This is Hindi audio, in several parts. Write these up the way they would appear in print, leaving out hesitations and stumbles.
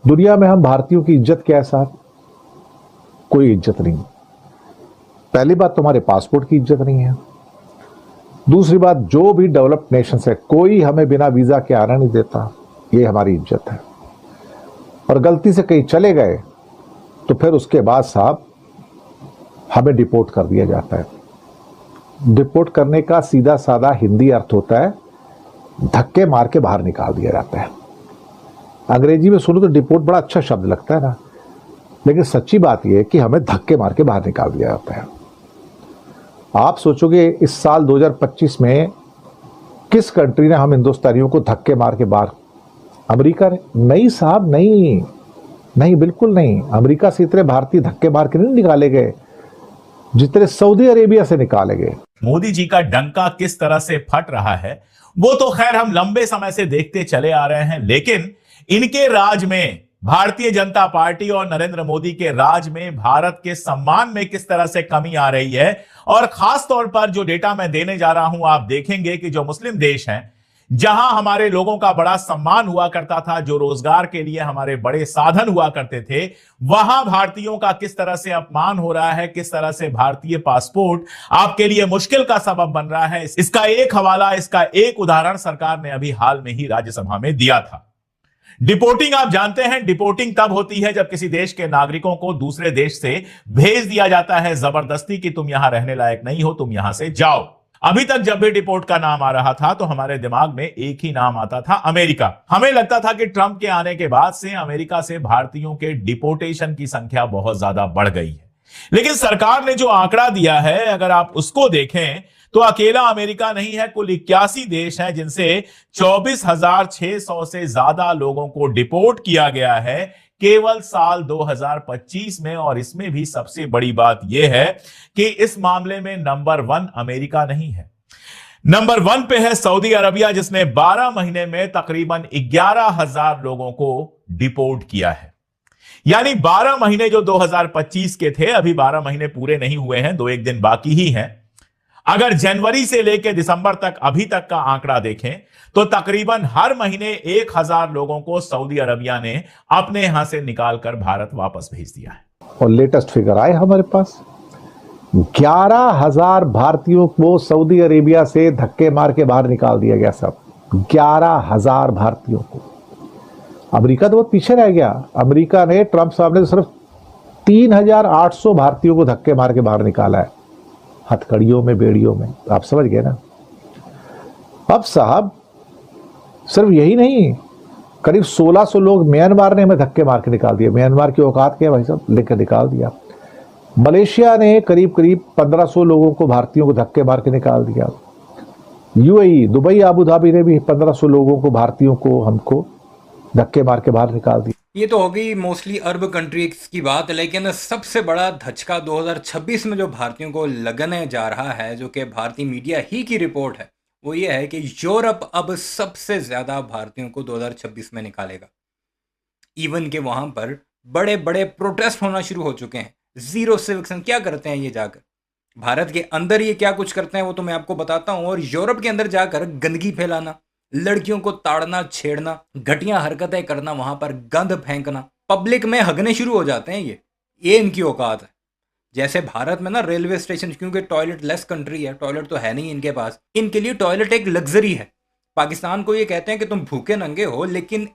दुनिया में हम भारतीयों की इज्जत क्या है साहब? कोई इज्जत नहीं। पहली बात, तुम्हारे पासपोर्ट की इज्जत नहीं है। दूसरी बात, जो भी डेवलप्ड नेशन है कोई हमें बिना वीजा के आना नहीं देता। ये हमारी इज्जत है। और गलती से कहीं चले गए तो फिर उसके बाद साहब हमें डिपोर्ट कर दिया जाता है। डिपोर्ट करने का सीधा साधा हिंदी अर्थ होता है धक्के मार के बाहर निकाल दिया जाता है। अंग्रेजी में सुनो तो डिपोर्ट बड़ा अच्छा शब्द लगता है ना, लेकिन सच्ची बात यह है कि हमें धक्के मार के बाहर निकाल दिया जाता है। आप सोचोगे इस साल 2025 में किस कंट्री ने हम हिंदुस्तानियों को धक्के मार के बाहर? अमेरिका ने? नहीं साहब, नहीं, नहीं, बिल्कुल नहीं। अमेरिका से इतने भारतीय धक्के मार के नहीं निकाले गए जितने सऊदी अरेबिया से निकाले गए। मोदी जी का डंका किस तरह से फट रहा है वो तो खैर हम लंबे समय से देखते चले आ रहे हैं, लेकिन इनके राज में, भारतीय जनता पार्टी और नरेंद्र मोदी के राज में भारत के सम्मान में किस तरह से कमी आ रही है। और खास तौर पर जो डेटा मैं देने जा रहा हूं, आप देखेंगे कि जो मुस्लिम देश हैं, जहां हमारे लोगों का बड़ा सम्मान हुआ करता था, जो रोजगार के लिए हमारे बड़े साधन हुआ करते थे, वहां भारतीयों का किस तरह से अपमान हो रहा है, किस तरह से भारतीय पासपोर्ट आपके लिए मुश्किल का सबब बन रहा है। इसका एक हवाला, इसका एक उदाहरण सरकार ने अभी हाल में ही राज्यसभा में दिया था। डिपोर्टिंग, आप जानते हैं डिपोर्टिंग तब होती है जब किसी देश के नागरिकों को दूसरे देश से भेज दिया जाता है जबरदस्ती कि तुम यहां रहने लायक नहीं हो, तुम यहां से जाओ। अभी तक जब भी डिपोर्ट का नाम आ रहा था तो हमारे दिमाग में एक ही नाम आता था, अमेरिका। हमें लगता था कि ट्रंप के आने के बाद से अमेरिका से भारतीयों के डिपोर्टेशन की संख्या बहुत ज्यादा बढ़ गई है। लेकिन सरकार ने जो आंकड़ा दिया है, अगर आप उसको देखें तो अकेला अमेरिका नहीं है, कुल 81 देश हैं जिनसे 24,600 से ज्यादा लोगों को डिपोर्ट किया गया है केवल साल 2025 में। और इसमें भी सबसे बड़ी बात यह है कि इस मामले में नंबर 1 अमेरिका नहीं है, नंबर 1 पे है सऊदी अरबिया, जिसने 12 महीने में तकरीबन 11,000 लोगों को डिपोर्ट किया है। यानी 12 महीने जो 2025 के थे, अभी 12 महीने पूरे नहीं हुए हैं, 2-1 दिन बाकी ही हैं। अगर जनवरी से लेकर दिसंबर तक अभी तक का आंकड़ा देखें तो तकरीबन हर महीने 1,000 लोगों को सऊदी अरबिया ने अपने यहां से निकालकर भारत वापस भेज दिया है। और लेटेस्ट फिगर आए हमारे पास, 11,000 भारतीयों को सऊदी अरेबिया से धक्के मार के बाहर निकाल दिया गया। सब 11,000 भारतीयों को। अमेरिका तो बहुत पीछे रह गया। अमेरिका ने, ट्रंप साहब ने सिर्फ 3,800 भारतीयों को धक्के मार के बाहर निकाला है, हथकड़ियों में, बेड़ियों में। आप समझ गए ना? अब साहब सिर्फ यही नहीं, करीब 1,600 लोग म्यांमार ने हमें धक्के मार के निकाल दिए। म्यांमार की औकात क्या है भाई साहब, लेकर निकाल दिया। मलेशिया ने करीब 1,500 लोगों को, भारतीयों को धक्के मार के निकाल दिया। यूएई, दुबई, आबू धाबी ने भी 1,500 लोगों को, भारतीयों को, हमको धक्के मार के बाहर निकाल दिया। ये तो हो गई मोस्टली अरब कंट्रीज की बात, लेकिन सबसे बड़ा धचका 2026 में जो भारतीयों को लगने जा रहा है, जो कि भारतीय मीडिया ही की रिपोर्ट है, वो ये है कि यूरोप अब सबसे ज़्यादा भारतीयों को 2026 में निकालेगा। इवन के वहाँ पर बड़े बड़े प्रोटेस्ट होना शुरू हो चुके हैं। जीरो सिविक सेंस क्या करते हैं ये जाकर, भारत के अंदर ये क्या कुछ करते हैं वो तो मैं आपको बताता हूँ। और यूरोप के अंदर जाकर गंदगी फैलाना, लड़कियों को ताड़ना, छेड़ना, घटिया हरकतें करना, वहां पर गंद फेंकना, पब्लिक में हगने शुरू हो जाते हैं। ये इनकी औकात है। जैसे भारत में ना रेलवे स्टेशन, क्योंकि टॉयलेट लेस कंट्री है, टॉयलेट तो है नहीं इनके पास, इनके लिए टॉयलेट एक लग्जरी है। पाकिस्तान को ये कहते हैं कि तुम भूखे नंगे हो, लेकिन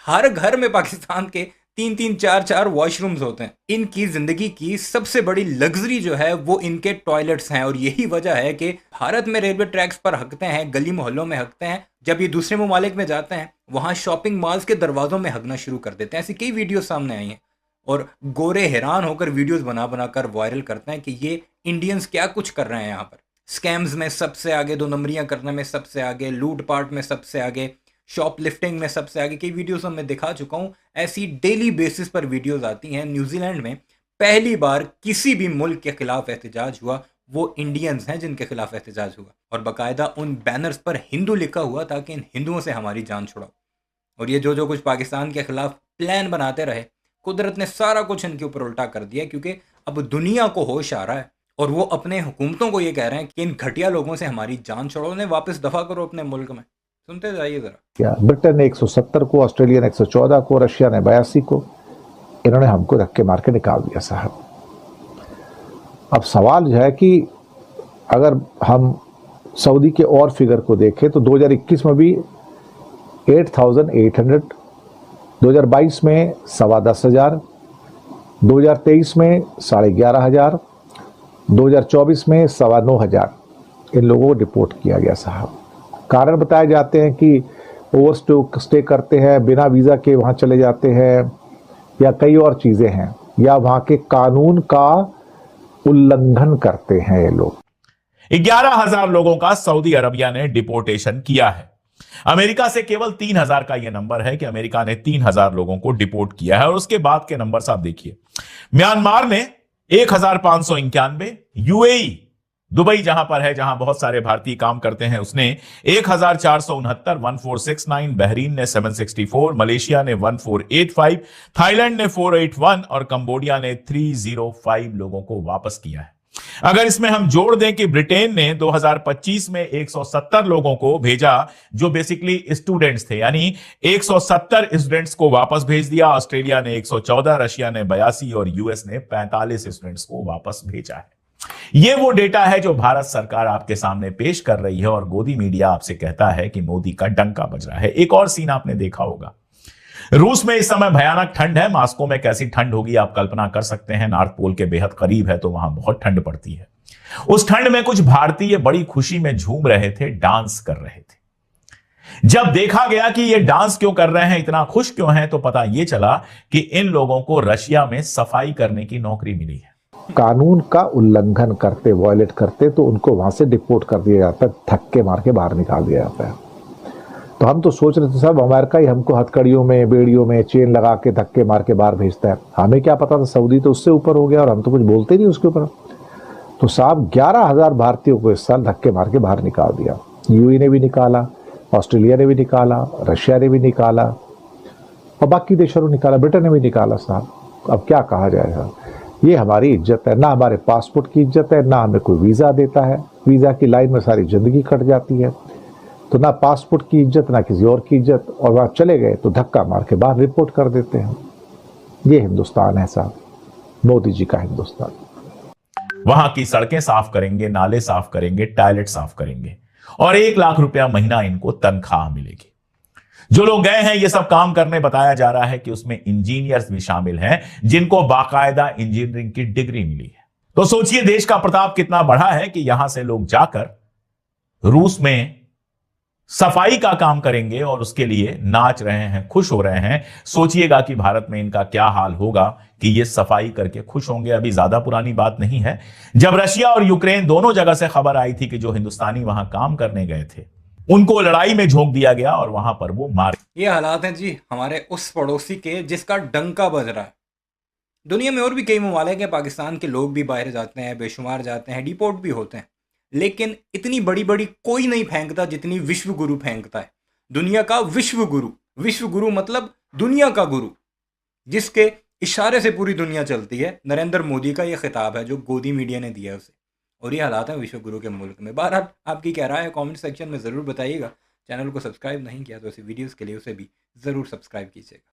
हर घर में पाकिस्तान के 3-3, 4-4 वॉशरूम्स होते हैं। इनकी जिंदगी की सबसे बड़ी लग्जरी जो है वो इनके टॉयलेट्स हैं। और यही वजह है कि भारत में रेलवे ट्रैक्स पर हकते हैं, गली मोहल्लों में हकते हैं, जब ये दूसरे ममालिक में जाते हैं वहां शॉपिंग मॉल्स के दरवाजों में हगना शुरू कर देते हैं। ऐसी कई वीडियो सामने आई हैं और गोरे हैरान होकर वीडियोस बना बनाकर वायरल करते हैं कि ये इंडियंस क्या कुछ कर रहे हैं यहाँ पर। स्कैम्स में सबसे आगे, 2 नंबरियां करने में सबसे आगे, लूट पाट में सबसे आगे, शॉप लिफ्टिंग में सबसे आगे। कई वीडियोस में दिखा चुका हूँ। ऐसी डेली बेसिस पर वीडियोस आती हैं। न्यूजीलैंड में पहली बार किसी भी मुल्क के खिलाफ एहतजाज हुआ, वो इंडियंस हैं जिनके खिलाफ एहतजाज हुआ। और बाकायदा उन बैनर्स पर हिंदू लिखा हुआ था कि इन हिंदुओं से हमारी जान छुड़ाओ। और ये जो कुछ पाकिस्तान के खिलाफ प्लान बनाते रहे, कुदरत ने सारा कुछ इनके ऊपर उल्टा कर दिया, क्योंकि अब दुनिया को होश आ रहा है और वो अपने हुकूमतों को ये कह रहे हैं कि इन घटिया लोगों से हमारी जान छुड़ाओ, उन्हें वापस दफा करो अपने मुल्क में। सुनते जाइए जरा। क्या ब्रिटेन ने 170 को, ऑस्ट्रेलिया ने 114 को, रशिया ने 82 को, इन्होंने हमको धक्के मार के निकाल दिया साहब। अब सवाल जो है कि अगर हम सऊदी के और फिगर को देखें तो 2021 में भी 8,800, 2022 में 10,15,000, 2023 में 11,500, 2024 में 9,500 इन लोगों को डिपोर्ट किया गया साहब। कारण बताए जाते हैं कि ओवर स्टे करते हैं, बिना वीज़ा के वहाँ चले जाते हैं, या कई और चीज़ें हैं, या वहाँ के कानून का उल्लंघन करते हैं ये लोग। 11,000 लोगों का सऊदी अरबिया ने डिपोर्टेशन किया है। अमेरिका से केवल 3,000 का यह नंबर है कि अमेरिका ने 3,000 लोगों को डिपोर्ट किया है। और उसके बाद के नंबर आप देखिए, म्यांमार ने 1,591, यूएई दुबई जहां पर है, जहां बहुत सारे भारतीय काम करते हैं, उसने 1,469, 1469, बहरीन ने 764, मलेशिया ने 1485, थाईलैंड ने 481 और कंबोडिया ने 305 लोगों को वापस किया है। अगर इसमें हम जोड़ दें कि ब्रिटेन ने 2025 में 170 लोगों को भेजा जो बेसिकली स्टूडेंट्स थे, यानी 170 स्टूडेंट्स को वापस भेज दिया। ऑस्ट्रेलिया ने 114, रशिया ने 82 और यूएस ने 45 स्टूडेंट्स को वापस भेजा है। यह वो डेटा है जो भारत सरकार आपके सामने पेश कर रही है और गोदी मीडिया आपसे कहता है कि मोदी का डंका बज रहा है। एक और सीन आपने देखा होगा, रूस में इस समय भयानक ठंड है। मास्को में कैसी ठंड होगी आप कल्पना कर सकते हैं। नॉर्थ पोल के बेहद करीब है तो वहां बहुत ठंड पड़ती है। उस ठंड में कुछ भारतीय बड़ी खुशी में झूम रहे थे, डांस कर रहे थे। जब देखा गया कि ये डांस क्यों कर रहे हैं, इतना खुश क्यों हैं, तो पता यह चला कि इन लोगों को रशिया में सफाई करने की नौकरी मिली है। कानून का उल्लंघन करते, वायलेट करते तो उनको वहां से डिपोर्ट कर दिया जाता है, धक्के मार के बाहर निकाल दिया जाता है। तो हम तो सोच रहे थे सब अमेरिका ही हमको हथकड़ियों में, बेड़ियों में चेन लगा के धक्के मार के बाहर भेजता है। हमें क्या पता था सऊदी तो उससे ऊपर हो गया और हम तो कुछ बोलते नहीं उसके ऊपर। तो साहब 11,000 भारतीयों को इस साल धक्के मार के बाहर निकाल दिया। यूएई ने भी निकाला, ऑस्ट्रेलिया ने भी निकाला, रशिया ने भी निकाला और बाकी देशों ने निकाला, ब्रिटेन ने भी निकाला साहब। अब क्या कहा जाएगा, ये हमारी इज्जत है ना, हमारे पासपोर्ट की इज्जत है ना, हमें कोई वीज़ा देता है। वीज़ा की लाइन में सारी ज़िंदगी कट जाती है, तो ना पासपोर्ट की इज्जत ना किसी और की इज्जत, और वहाँ चले गए तो धक्का मार के बाहर रिपोर्ट कर देते हैं। ये हिंदुस्तान है साहब, मोदी जी का हिंदुस्तान। वहां की सड़कें साफ करेंगे, नाले साफ करेंगे, टॉयलेट साफ करेंगे और 1 लाख रुपया महीना इनको तनख्वाह मिलेगी। जो लोग गए हैं ये सब काम करने, बताया जा रहा है कि उसमें इंजीनियर्स भी शामिल हैं जिनको बाकायदा इंजीनियरिंग की डिग्री मिली है। तो सोचिए देश का प्रताप कितना बढ़ा है कि यहां से लोग जाकर रूस में सफाई का काम करेंगे और उसके लिए नाच रहे हैं, खुश हो रहे हैं। सोचिएगा कि भारत में इनका क्या हाल होगा कि ये सफाई करके खुश होंगे। अभी ज्यादा पुरानी बात नहीं है, जब रशिया और यूक्रेन दोनों जगह से खबर आई थी कि जो हिंदुस्तानी वहां काम करने गए थे उनको लड़ाई में झोंक दिया गया और वहां पर वो मार। ये हालात हैं जी हमारे उस पड़ोसी के जिसका डंका बज रहा है। दुनिया में और भी कई ममालिक हैं, पाकिस्तान के लोग भी बाहर जाते हैं, बेशुमार जाते हैं, डिपोर्ट भी होते हैं, लेकिन इतनी बड़ी बड़ी कोई नहीं फेंकता जितनी विश्व गुरु फेंकता है। दुनिया का विश्व गुरु, विश्व गुरु मतलब दुनिया का गुरु, जिसके इशारे से पूरी दुनिया चलती है। नरेंद्र मोदी का ये खिताब है जो गोदी मीडिया ने दिया है उसे, और ये हालात हैं विश्व गुरु के मुल्क में। बहरहाल आपकी क्या राय है कमेंट सेक्शन में ज़रूर बताइएगा। चैनल को सब्सक्राइब नहीं किया तो ऐसी वीडियोस के लिए उसे भी ज़रूर सब्सक्राइब कीजिएगा।